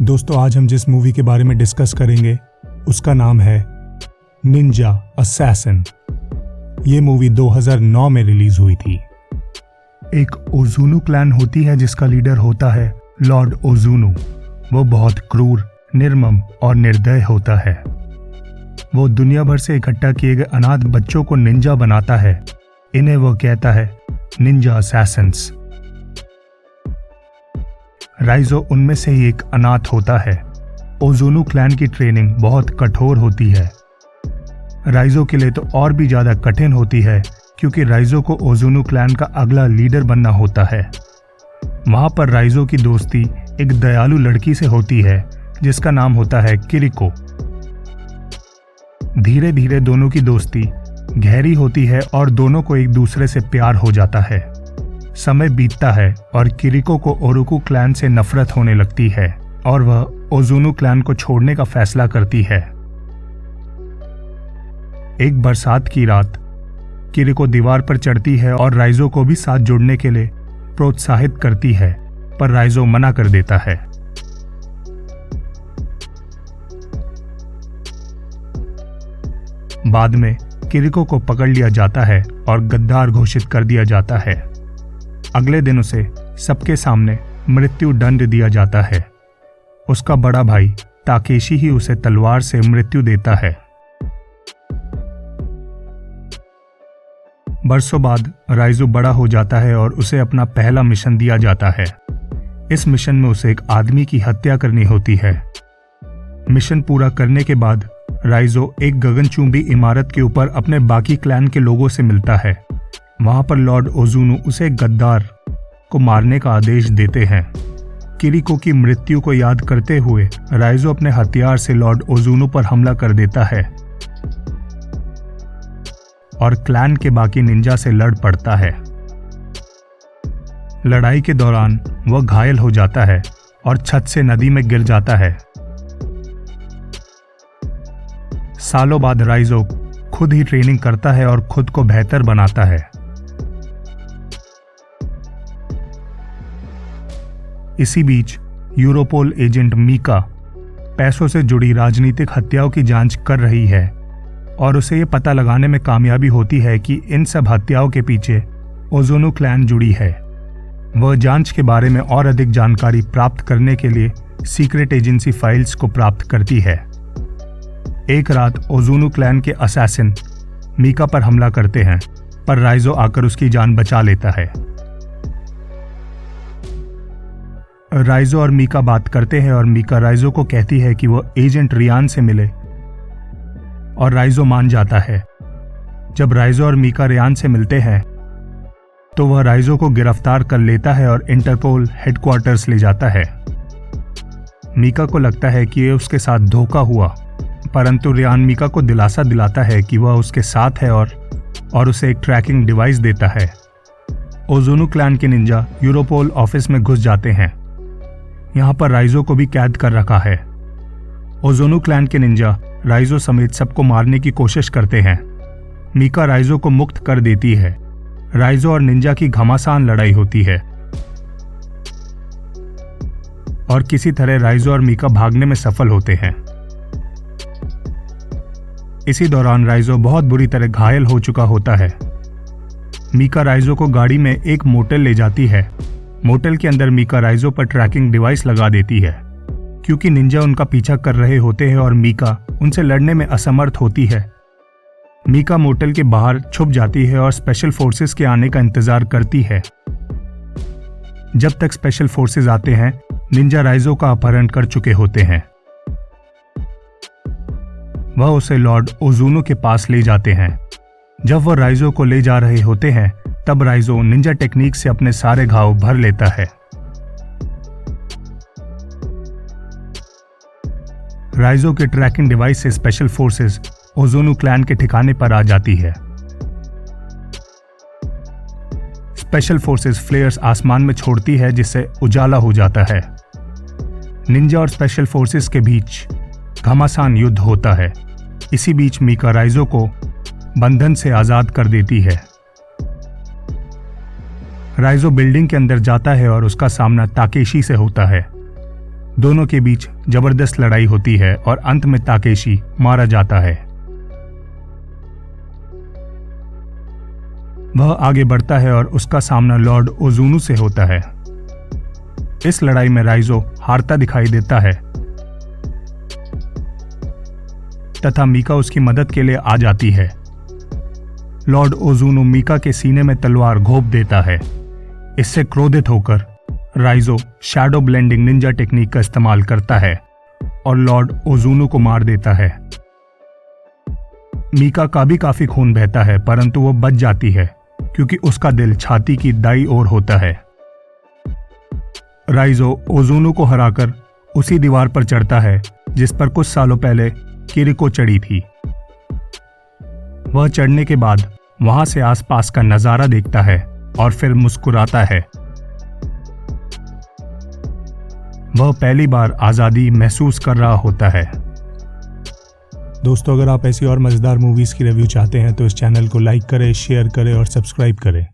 दोस्तों, आज हम जिस मूवी के बारे में डिस्कस करेंगे उसका नाम है निंजा असैसिन। ये मूवी 2009 में रिलीज हुई थी। एक ओजुनु क्लैन होती है जिसका लीडर होता है लॉर्ड ओजुनु। वो बहुत क्रूर, निर्मम और निर्दय होता है। वो दुनिया भर से इकट्ठा किए गए अनाथ बच्चों को निंजा बनाता है। इन्हें वो कहता है निंजा असैसिन्स। राइजो उनमें से ही एक अनाथ होता है। ओजुनु क्लैन की ट्रेनिंग बहुत कठोर होती है। राइजो के लिए तो और भी ज्यादा कठिन होती है क्योंकि राइजो को ओजुनु क्लैन का अगला लीडर बनना होता है। वहां पर राइजो की दोस्ती एक दयालु लड़की से होती है जिसका नाम होता है किरिको। धीरे धीरे दोनों की दोस्ती गहरी होती है और दोनों को एक दूसरे से प्यार हो जाता है। समय बीतता है और किरिको को ओरुकु क्लैन से नफरत होने लगती है और वह ओजुनु क्लैन को छोड़ने का फैसला करती है। एक बरसात की रात किरिको दीवार पर चढ़ती है और राइजो को भी साथ जुड़ने के लिए प्रोत्साहित करती है, पर राइजो मना कर देता है। बाद में किरिको को पकड़ लिया जाता है और गद्दार घोषित कर दिया जाता है। अगले दिन उसे सबके सामने मृत्यु दंड दिया जाता है। उसका बड़ा भाई ताकेशी ही उसे तलवार से मृत्यु देता है। बरसों बाद राइजो बड़ा हो जाता है और उसे अपना पहला मिशन दिया जाता है। इस मिशन में उसे एक आदमी की हत्या करनी होती है। मिशन पूरा करने के बाद राइजो एक गगनचुंबी इमारत के ऊपर अपने बाकी क्लैन के लोगों से मिलता है। वहां पर लॉर्ड ओजुनु उसे गद्दार को मारने का आदेश देते हैं। किरिको की मृत्यु को याद करते हुए राइजो अपने हथियार से लॉर्ड ओजुनु पर हमला कर देता है और क्लैन के बाकी निंजा से लड़ पड़ता है। लड़ाई के दौरान वह घायल हो जाता है और छत से नदी में गिर जाता है। सालों बाद राइजो खुद ही ट्रेनिंग करता है और खुद को बेहतर बनाता है। इसी बीच यूरोपोल एजेंट मीका पैसों से जुड़ी राजनीतिक हत्याओं की जांच कर रही है और उसे ये पता लगाने में कामयाबी होती है कि इन सब हत्याओं के पीछे ओजुनु क्लैन जुड़ी है। वह जांच के बारे में और अधिक जानकारी प्राप्त करने के लिए सीक्रेट एजेंसी फाइल्स को प्राप्त करती है। एक रात ओजुनु क्लैन के असैसिन मीका पर हमला करते हैं, पर राइजो आकर उसकी जान बचा लेता है। राइजो और मीका बात करते हैं और मीका राइजो को कहती है कि वह एजेंट रियान से मिले और राइजो मान जाता है। जब राइजो और मीका रियान से मिलते हैं तो वह राइजो को गिरफ्तार कर लेता है और इंटरपोल हेडक्वार्टर्स ले जाता है। मीका को लगता है कि यह उसके साथ धोखा हुआ, परंतु रियान मीका को दिलासा दिलाता है कि वह उसके साथ है और उसे एक ट्रैकिंग डिवाइस देता है। ओजुनु क्लैन के निंजा यूरोपोल ऑफिस में घुस जाते हैं। यहाँ पर राइजो को भी कैद कर रखा है। ओजुनु क्लैन के निंजा राइजो समेत सबको मारने की कोशिश करते हैं। मीका राइजो को मुक्त कर देती है। राइजो और निंजा की घमासान लड़ाई होती है और किसी तरह राइजो और मीका भागने में सफल होते हैं। इसी दौरान राइजो बहुत बुरी तरह घायल हो चुका होता है। मीका राइजो को गाड़ी में एक मोटेल ले जाती है। मोटेल के अंदर मीका राइजो पर ट्रैकिंग डिवाइस लगा देती है। क्योंकि निंजा उनका पीछा कर रहे होते हैं और मीका उनसे लड़ने में असमर्थ होती है, मीका मोटेल के बाहर छुप जाती है और स्पेशल फोर्सेस के आने का इंतजार करती है। जब तक स्पेशल फोर्सेस आते हैं, निंजा राइजो का अपहरण कर चुके होते हैं। वह उसे लॉर्ड ओजुनु के पास ले जाते हैं। जब वह राइजो को ले जा रहे होते हैं, तब राइजो निंजा टेक्निक से अपने सारे घाव भर लेता है। राइजो के ट्रैकिंग डिवाइस से स्पेशल फोर्सेस ओजुनु क्लैन के ठिकाने पर आ जाती है। स्पेशल फोर्सेस फ्लेयर्स आसमान में छोड़ती है जिससे उजाला हो जाता है। निंजा और स्पेशल फोर्सेस के बीच घमासान युद्ध होता है। इसी बीच मीका राइजो को बंधन से आजाद कर देती है। राइजो बिल्डिंग के अंदर जाता है और उसका सामना ताकेशी से होता है। दोनों के बीच जबरदस्त लड़ाई होती है और अंत में ताकेशी मारा जाता है। वह आगे बढ़ता है और उसका सामना लॉर्ड ओजुनु से होता है। इस लड़ाई में राइजो हारता दिखाई देता है तथा मीका उसकी मदद के लिए आ जाती है। लॉर्ड ओजुनु मीका के सीने में तलवार घोंप देता है। इससे क्रोधित होकर राइजो शैडो ब्लेंडिंग निंजा टेक्निक का इस्तेमाल करता है और लॉर्ड ओजुनु को मार देता है। मीका का भी काफी खून बहता है, परंतु वो बच जाती है क्योंकि उसका दिल छाती की दाईं ओर होता है। राइजो ओजुनु को हराकर उसी दीवार पर चढ़ता है जिस पर कुछ सालों पहले किरिको चढ़ी थी। वह चढ़ने के बाद वहां से आसपास का नजारा देखता है और फिर मुस्कुराता है। वह पहली बार आजादी महसूस कर रहा होता है। दोस्तों, अगर आप ऐसी और मजेदार मूवीज की रिव्यू चाहते हैं तो इस चैनल को लाइक करें, शेयर करें और सब्सक्राइब करें।